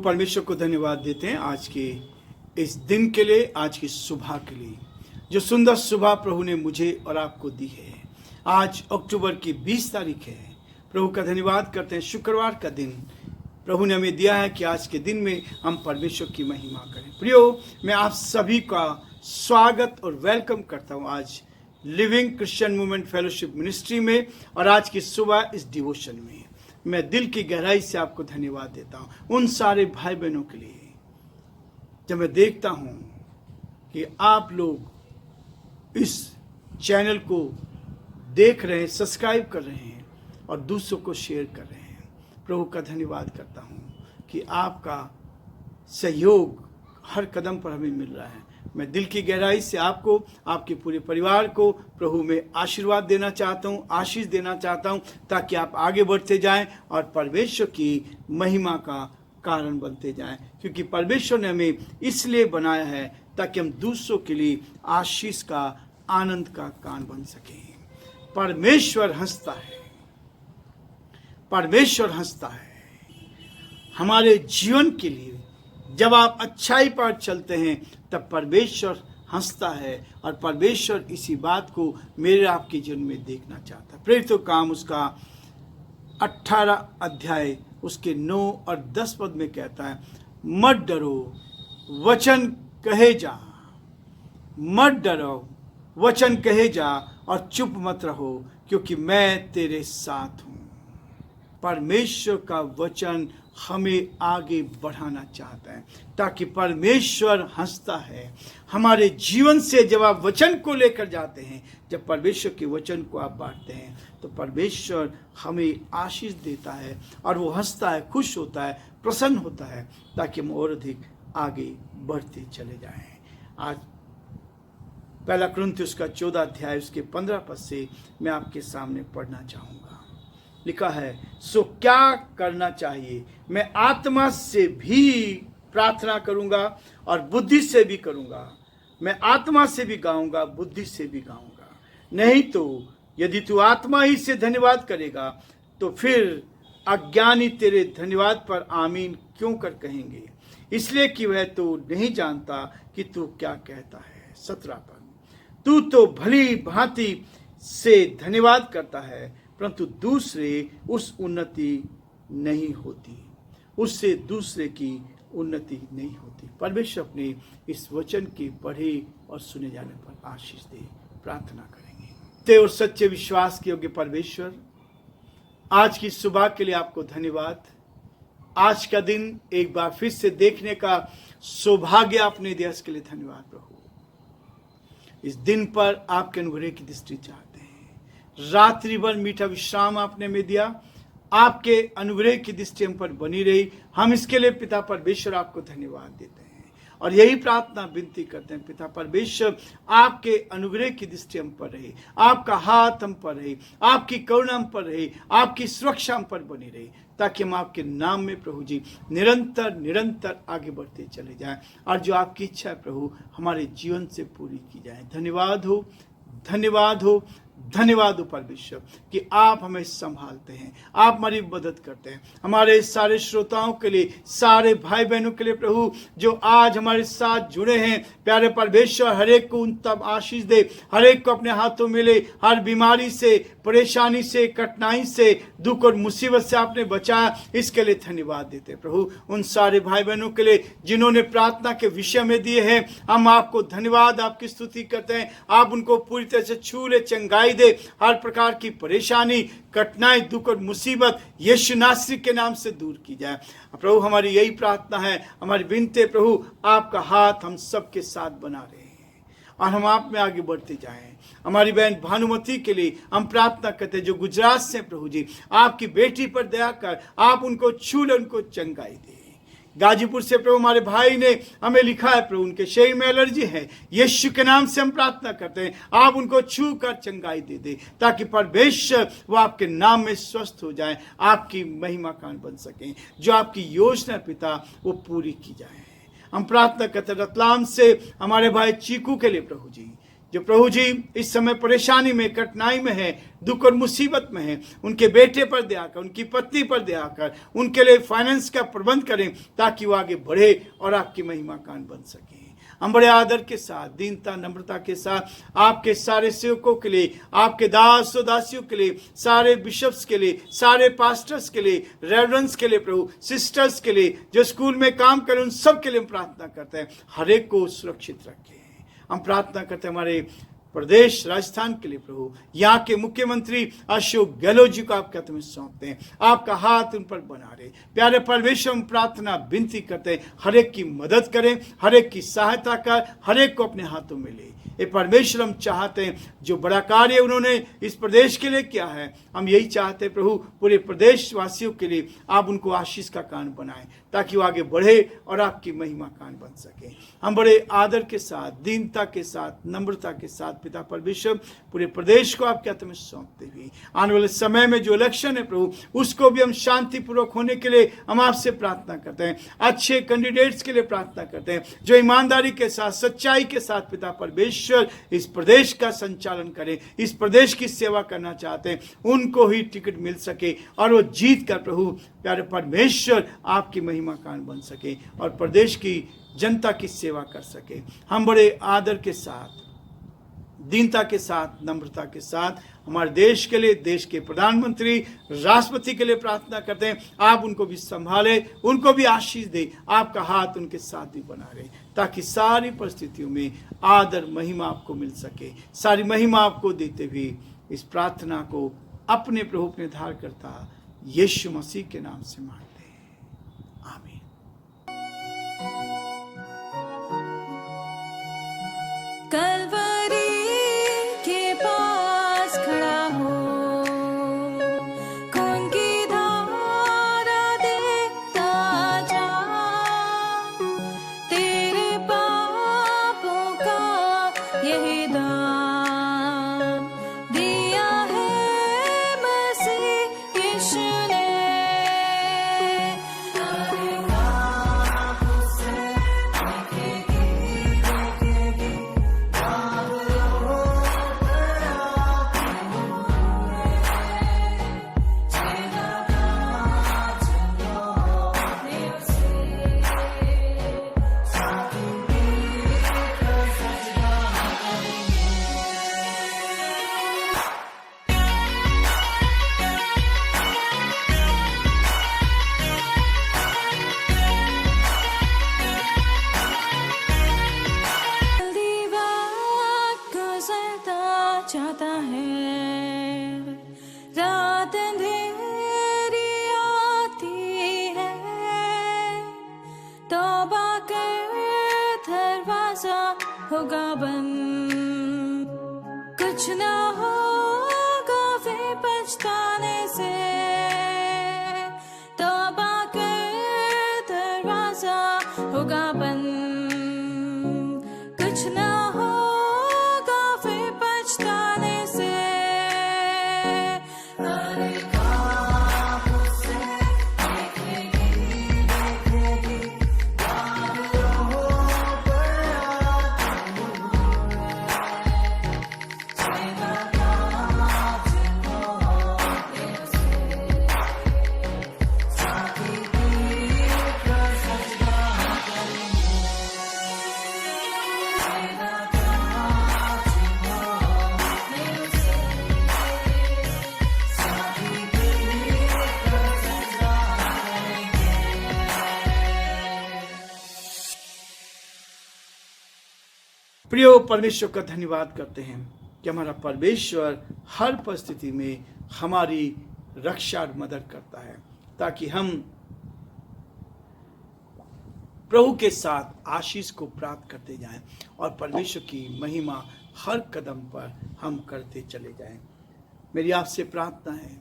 परमेश्वर को धन्यवाद देते हैं आज के इस दिन के लिए, आज की सुबह के लिए, जो सुंदर सुबह प्रभु ने मुझे और आपको दी है। आज अक्टूबर की 20 तारीख है। प्रभु का धन्यवाद करते हैं। शुक्रवार का दिन प्रभु ने हमें दिया है कि आज के दिन में हम परमेश्वर की महिमा करें। प्रियो, मैं आप सभी का स्वागत और वेलकम करता हूँ आज living Christian movement fellowship ministry में और आज की सुबह इस डिवोशन में। मैं दिल की गहराई से आपको धन्यवाद देता हूँ उन सारे भाई बहनों के लिए। जब मैं देखता हूँ कि आप लोग इस चैनल को देख रहे हैं, सब्सक्राइब कर रहे हैं और दूसरों को शेयर कर रहे हैं, प्रभु का धन्यवाद करता हूँ कि आपका सहयोग हर कदम पर हमें मिल रहा है। मैं दिल की गहराई से आपको, आपके पूरे परिवार को प्रभु में आशीर्वाद देना चाहता हूँ, आशीष देना चाहता हूँ, ताकि आप आगे बढ़ते जाएं और परमेश्वर की महिमा का कारण बनते जाएं। क्योंकि परमेश्वर ने हमें इसलिए बनाया है ताकि हम दूसरों के लिए आशीष का, आनंद का कारण बन सकें। परमेश्वर हंसता है, परमेश्वर हंसता है हमारे जीवन के लिए। जब आप अच्छाई पर चलते हैं तब परमेश्वर हंसता है और परमेश्वर इसी बात को मेरे आपके जीवन में देखना चाहता है। प्रेरितों काम उसका 18 अध्याय उसके 9 और 10 पद में कहता है, मत डरो, वचन कहे जा, मत डरो, वचन कहे जा और चुप मत रहो, क्योंकि मैं तेरे साथ हूं। परमेश्वर का वचन हमें आगे बढ़ाना चाहता है, ताकि परमेश्वर हंसता है हमारे जीवन से। जब आप वचन को लेकर जाते हैं, जब परमेश्वर के वचन को आप बांटते हैं, तो परमेश्वर हमें आशीष देता है और वो हंसता है, खुश होता है, प्रसन्न होता है, ताकि हम और अधिक आगे बढ़ते चले जाएं। आज पहला कुरिन्थियों का 14 अध्याय उसके 15 पद से मैं आपके सामने पढ़ना चाहूँगा। लिखा है, सो क्या करना चाहिए? मैं आत्मा से भी प्रार्थना करूंगा और बुद्धि से भी करूंगा। मैं आत्मा से भी गाऊंगा, बुद्धि से भी गाऊंगा। नहीं तो यदि तू आत्मा ही से धन्यवाद करेगा, तो फिर अज्ञानी तेरे धन्यवाद पर आमीन क्यों कर कहेंगे, इसलिए कि वह तो नहीं जानता कि तू क्या कहता है। 17 पद, तू तो भली भांति से धन्यवाद करता है, परंतु दूसरे उस उन्नति नहीं होती, उससे दूसरे की उन्नति नहीं होती। परमेश्वर अपने इस वचन के पढ़े और सुने जाने पर आशीष दे। प्रार्थना करेंगे। ते और सच्चे विश्वास के योग्य परमेश्वर, आज की सुबह के लिए आपको धन्यवाद। आज का दिन एक बार फिर से देखने का सौभाग्य आपने दिया, इसके लिए धन्यवाद प्रभु। इस दिन पर आपके अनुग्रह की दृष्टि चाहते हैं। रात्रि भर मीठा विश्राम आपने में दिया, आपके अनुग्रह की दृष्टि हम पर बनी रही। हम इसके लिए पिता परमेश्वर आपको धन्यवाद देते हैं और यही प्रार्थना विनती करते हैं, पिता परमेश्वर आपके अनुग्रह की दृष्टि हम पर रहे, आपका हाथ हम पर रहे, आपकी करुणा हम पर रहे, आपकी सुरक्षा हम पर बनी रही, ताकि हम आपके नाम में प्रभु जी निरंतर निरंतर आगे बढ़ते चले जाएं और जो आपकी इच्छा है प्रभु हमारे जीवन से पूरी की जाए। धन्यवाद हो, धन्यवाद हो, धन्यवाद हो परमेश्वर कि आप हमें संभालते हैं, आप हमारी मदद करते हैं। हमारे सारे श्रोताओं के लिए, सारे भाई बहनों के लिए प्रभु जो आज हमारे साथ जुड़े हैं, प्यारे परमेश्वर हर एक को उन तब आशीष दे, हर एक को अपने हाथों में ले, हर बीमारी से, परेशानी से, कठिनाई से, दुख और मुसीबत से आपने बचाया, इसके लिए धन्यवाद देते हैं प्रभु। उन सारे भाई बहनों के लिए जिन्होंने प्रार्थना के विषय में दिए हैं, हम आपको धन्यवाद, आपकी स्तुति करते हैं। आप उनको पूरी तरह से छू ले, चंगाई दे, हर प्रकार की परेशानी, कठिनाई, दुख और मुसीबत यीशु नासरी के नाम से दूर की जाए प्रभु। हमारी यही प्रार्थना है, हमारी विनती प्रभु, आपका हाथ हम सबके साथ बना रहे हैं और हम आप में आगे बढ़ते जाएं। हमारी बहन भानुमति के लिए हम प्रार्थना करते हैं, जो गुजरात से प्रभु जी, आपकी बेटी पर दया कर, आप उनको छू ले, उनको चंगाई दे। गाजीपुर से प्रभु हमारे भाई ने हमें लिखा है प्रभु, उनके शरीर में एलर्जी है, यीशु के नाम से हम प्रार्थना करते हैं, आप उनको छू कर चंगाई दे दे, ताकि परमेश्वर वो आपके नाम में स्वस्थ हो जाए, आपकी महिमा कान बन सकें। जो आपकी योजना पिता वो पूरी की जाए। हम प्रार्थना करते हैं रतलाम से हमारे भाई चीकू के लिए प्रभु जी, जो प्रभु जी इस समय परेशानी में, कठिनाई में है, दुख और मुसीबत में है, उनके बेटे पर दया कर, उनकी पत्नी पर दया कर, उनके लिए फाइनेंस का प्रबंध करें ताकि वो आगे बढ़े और आपकी महिमा कान बन सके। हम बड़े आदर के साथ, दीनता, नम्रता के साथ आपके सारे सेवकों के लिए, आपके दास और दासियों के लिए, सारे बिशप्स के लिए, सारे पास्टर्स के लिए, रेवरेंस के लिए, प्रभु सिस्टर्स के लिए, जो स्कूल में काम करें, उन सब के लिए हम प्रार्थना करते हैं, हर एक को सुरक्षित रखें। हम प्रार्थना करते हैं हमारे प्रदेश राजस्थान के लिए प्रभु, यहाँ के मुख्यमंत्री अशोक गहलोत जी को आपके हाथ में सौंपते हैं, आपका हाथ उन पर बना रहे। प्यारे परमेश्वर, हम प्रार्थना विनती करते हैं, हर एक की मदद करें, हर एक की सहायता कर, हर एक को अपने हाथों में ले। ये परमेश्वर, हम चाहते हैं जो बड़ा कार्य उन्होंने इस प्रदेश के लिए किया है, हम यही चाहते हैं प्रभु, पूरे प्रदेश वासियों के लिए आप उनको आशीष का कान बनाएं ताकि वो आगे बढ़े और आपकी महिमा कान बन सके। हम बड़े आदर के साथ, दीनता के साथ, नम्रता के साथ पिता परमेश्वर पूरे प्रदेश को आपके हाथ में सौंपते हुए, आने वाले समय में जो इलेक्शन है प्रभु, उसको भी हम शांतिपूर्वक होने के लिए हम आपसे प्रार्थना करते हैं। अच्छे कैंडिडेट्स के लिए प्रार्थना करते हैं जो ईमानदारी के साथ, सच्चाई के साथ पिता परमेश्वर इस प्रदेश का संचालन करें, इस प्रदेश की सेवा करना चाहते हैं, उनको ही टिकट मिल सके और वो जीत कर प्रभु प्यारे परमेश्वर आपकी महिमा कान बन सके और प्रदेश की जनता की सेवा कर सके। हम बड़े आदर के साथ, दीनता के साथ, नम्रता के साथ हमारे देश के लिए, देश के प्रधानमंत्री, राष्ट्रपति के लिए प्रार्थना करते हैं। आप उनको भी संभाले, उनको भी आशीष दे, आपका हाथ उनके साथ भी बना रहे ताकि सारी परिस्थितियों में आदर महिमा आपको मिल सके। सारी महिमा आपको देते हुए इस प्रार्थना को अपने प्रभु, अपने धारकर्ता यीशु मसीह के नाम से मांगते हैं, आमीन। कलवरी के पास खड़ा हो, खून की धारा देखता जा, तेरे पापों का यही दाम दिया है मसीह यीशु ने। चाहता है, रात अंधेरी आती है, तौबा कर दरवाजा होगा बंद, कुछ ना होगा वे पछताने से, तौबा कर दरवाजा होगा बंद, कुछ ना प्रियो परमेश्वर का धन्यवाद करते हैं कि हमारा परमेश्वर हर परिस्थिति में हमारी रक्षा और मदद करता है ताकि हम प्रभु के साथ आशीष को प्राप्त करते जाएं और परमेश्वर की महिमा हर कदम पर हम करते चले जाएं। मेरी आपसे प्रार्थना है,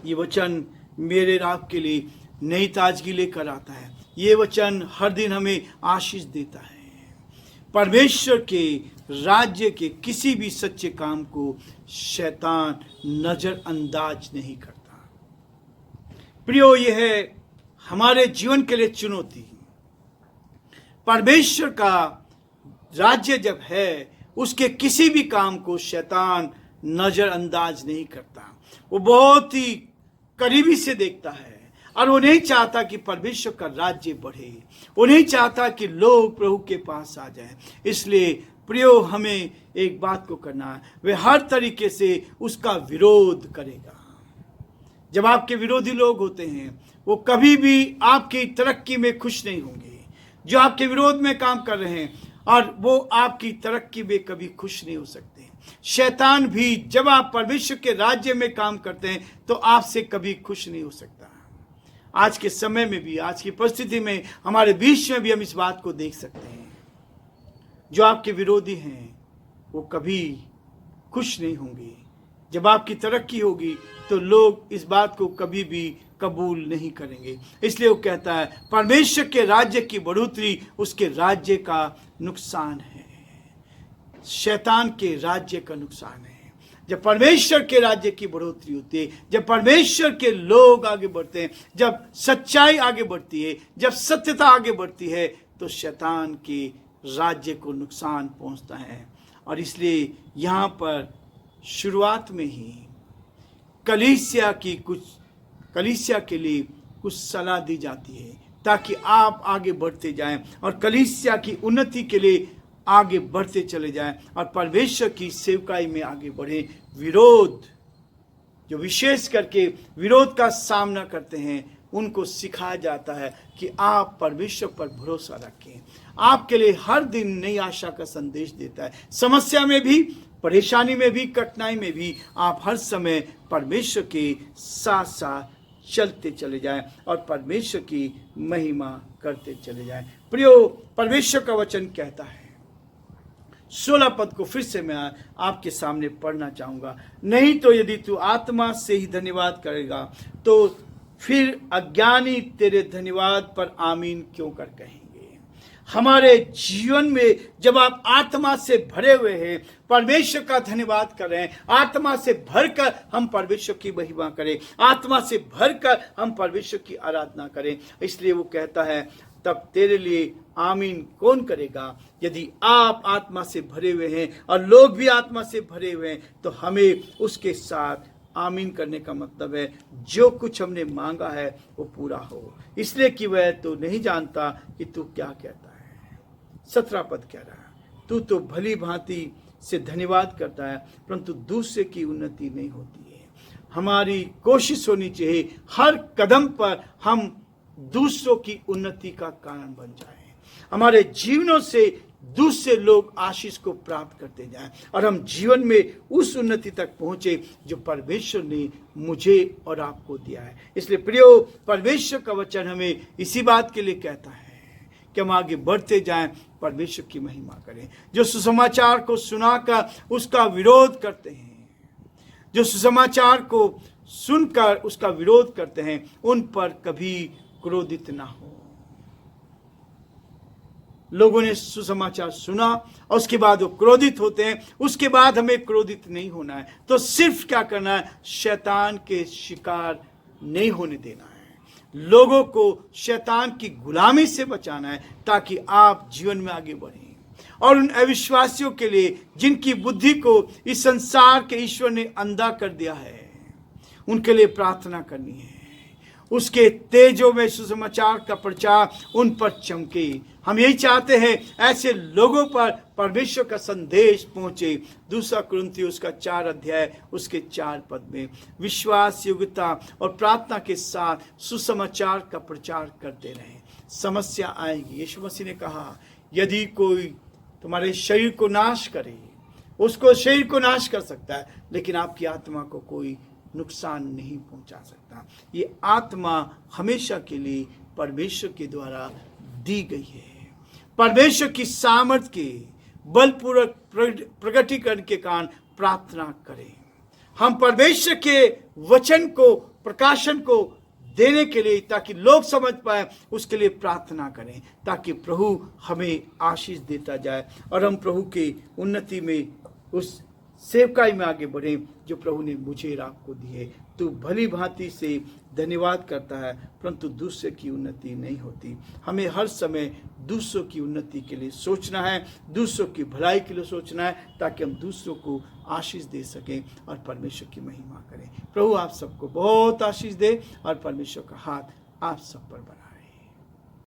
ये वचन मेरे और आपके लिए नई ताजगी लेकर आता है। ये वचन हर दिन हमें आशीष देता है। परमेश्वर के राज्य के किसी भी सच्चे काम को शैतान नजरअंदाज नहीं करता। प्रियो, यह है हमारे जीवन के लिए चुनौती। परमेश्वर का राज्य जब है, उसके किसी भी काम को शैतान नजरअंदाज नहीं करता। वो बहुत ही करीबी से देखता है और वो नहीं चाहता कि परमेश्वर का राज्य बढ़े, वो नहीं चाहता कि लोग प्रभु के पास आ जाएं। इसलिए प्रियो, हमें एक बात को करना है, वे हर तरीके से उसका विरोध करेगा। जब आपके विरोधी लोग होते हैं वो कभी भी आपकी तरक्की में खुश नहीं होंगे। जो आपके विरोध में काम कर रहे हैं और वो आपकी तरक्की में कभी खुश नहीं हो सकते। शैतान भी जब आप परमेश्वर के राज्य में काम करते हैं तो आपसे कभी खुश नहीं हो सकता। आज के समय में भी, आज की परिस्थिति में, हमारे बीच में भी हम इस बात को देख सकते हैं। जो आपके विरोधी हैं वो कभी खुश नहीं होंगे। जब आपकी तरक्की होगी तो लोग इस बात को कभी भी कबूल नहीं करेंगे। इसलिए वो कहता है परमेश्वर के राज्य की बढ़ोतरी उसके राज्य का नुकसान है, शैतान के राज्य का नुकसान है। जब परमेश्वर के राज्य की बढ़ोतरी होती है, जब परमेश्वर के लोग आगे बढ़ते हैं, जब सच्चाई आगे बढ़ती है, जब सत्यता आगे बढ़ती है, तो शैतान के राज्य को नुकसान पहुंचता है। और इसलिए यहाँ पर शुरुआत में ही कलीसिया के लिए कुछ सलाह दी जाती है ताकि आप आगे बढ़ते जाएं और कलीसिया की उन्नति के लिए आगे बढ़ते चले जाएं और परमेश्वर की सेवकाई में आगे बढ़ें। विरोध, जो विशेष करके विरोध का सामना करते हैं, उनको सिखाया जाता है कि आप परमेश्वर पर भरोसा रखें। आपके लिए हर दिन नई आशा का संदेश देता है। समस्या में भी, परेशानी में भी, कठिनाई में भी आप हर समय परमेश्वर के साथ साथ चलते चले जाएं और परमेश्वर की महिमा करते चले जाएं। प्रियो, परमेश्वर का वचन कहता है, 16 पद को फिर से मैं आपके सामने पढ़ना चाहूंगा। नहीं तो यदि तू आत्मा से ही धन्यवाद करेगा तो फिर अज्ञानी तेरे धन्यवाद पर आमीन क्यों कर कहेंगे। हमारे जीवन में जब आप आत्मा से भरे हुए हैं, परमेश्वर का धन्यवाद कर रहे हैं, आत्मा से भरकर हम परमेश्वर की महिमा करें, आत्मा से भरकर हम परमेश्वर की आराधना करें। इसलिए वो कहता है तब तेरे लिए आमीन कौन करेगा। यदि आप आत्मा से भरे हुए हैं और लोग भी आत्मा से भरे हुए हैं तो हमें उसके साथ आमीन करने का मतलब है जो कुछ हमने मांगा है वो पूरा हो, इसलिए कि वह तो नहीं जानता कि तू क्या कहता है। 17 पद कह रहा है, तू तो भली भांति से धन्यवाद करता है परंतु दूसरे की उन्नति नहीं होती है। हमारी कोशिश होनी चाहिए हर कदम पर हम दूसरों की उन्नति का कारण बन जाएं, हमारे जीवनों से दूसरे लोग आशीष को प्राप्त करते जाएं और हम जीवन में उस उन्नति तक पहुंचे जो परमेश्वर ने मुझे और आपको दिया है। इसलिए प्रियो, परमेश्वर का वचन हमें इसी बात के लिए कहता है कि हम आगे बढ़ते जाएं, परमेश्वर की महिमा करें। जो सुसमाचार को सुनाकर उसका विरोध करते हैं, जो सुसमाचार को सुनकर उसका विरोध करते हैं, उन पर कभी क्रोधित ना हो। लोगों ने सुसमाचार सुना और उसके बाद वो क्रोधित होते हैं, उसके बाद हमें क्रोधित नहीं होना है। तो सिर्फ क्या करना है, शैतान के शिकार नहीं होने देना है, लोगों को शैतान की गुलामी से बचाना है ताकि आप जीवन में आगे बढ़ें। और उन अविश्वासियों के लिए जिनकी बुद्धि को इस संसार के ईश्वर ने अंधा कर दिया है, उनके लिए प्रार्थना करनी है। उसके तेजों में सुसमाचार का प्रचार उन पर चमके। हम यही चाहते हैं ऐसे लोगों पर परमेश्वर का संदेश पहुंचे। 2 कुरिन्थियों उसका 4 अध्याय उसके 4 पद में विश्वास, योग्यता और प्रार्थना के साथ सुसमाचार का प्रचार करते रहें। समस्या आएगी। यीशु मसीह ने कहा यदि कोई तुम्हारे शरीर को नाश करे, उसको शरीर को नाश कर सकता है लेकिन आपकी आत्मा को कोई नुकसान नहीं पहुंचा सकता। ये आत्मा हमेशा के लिए परमेश्वर के द्वारा दी गई है। परमेश्वर की सामर्थ के बलपूर्वक प्रकटीकरण के कारण प्रार्थना करें। हम परमेश्वर के वचन को, प्रकाशन को देने के लिए, ताकि लोग समझ पाए, उसके लिए प्रार्थना करें ताकि प्रभु हमें आशीष देता जाए और हम प्रभु की उन्नति में उस सेवकाई में आगे बढ़ें जो प्रभु ने मुझे और आपको दी है। तू भली भांति से धन्यवाद करता है, परंतु दूसरे की उन्नति नहीं होती। हमें हर समय दूसरों की उन्नति के लिए सोचना है, दूसरों की भलाई के लिए सोचना है, ताकि हम दूसरों को आशीष दे सकें और परमेश्वर की महिमा करें। प्रभु आप सबको बहुत आशीष दे और परमेश्वर का हाथ आप सब पर बनाए।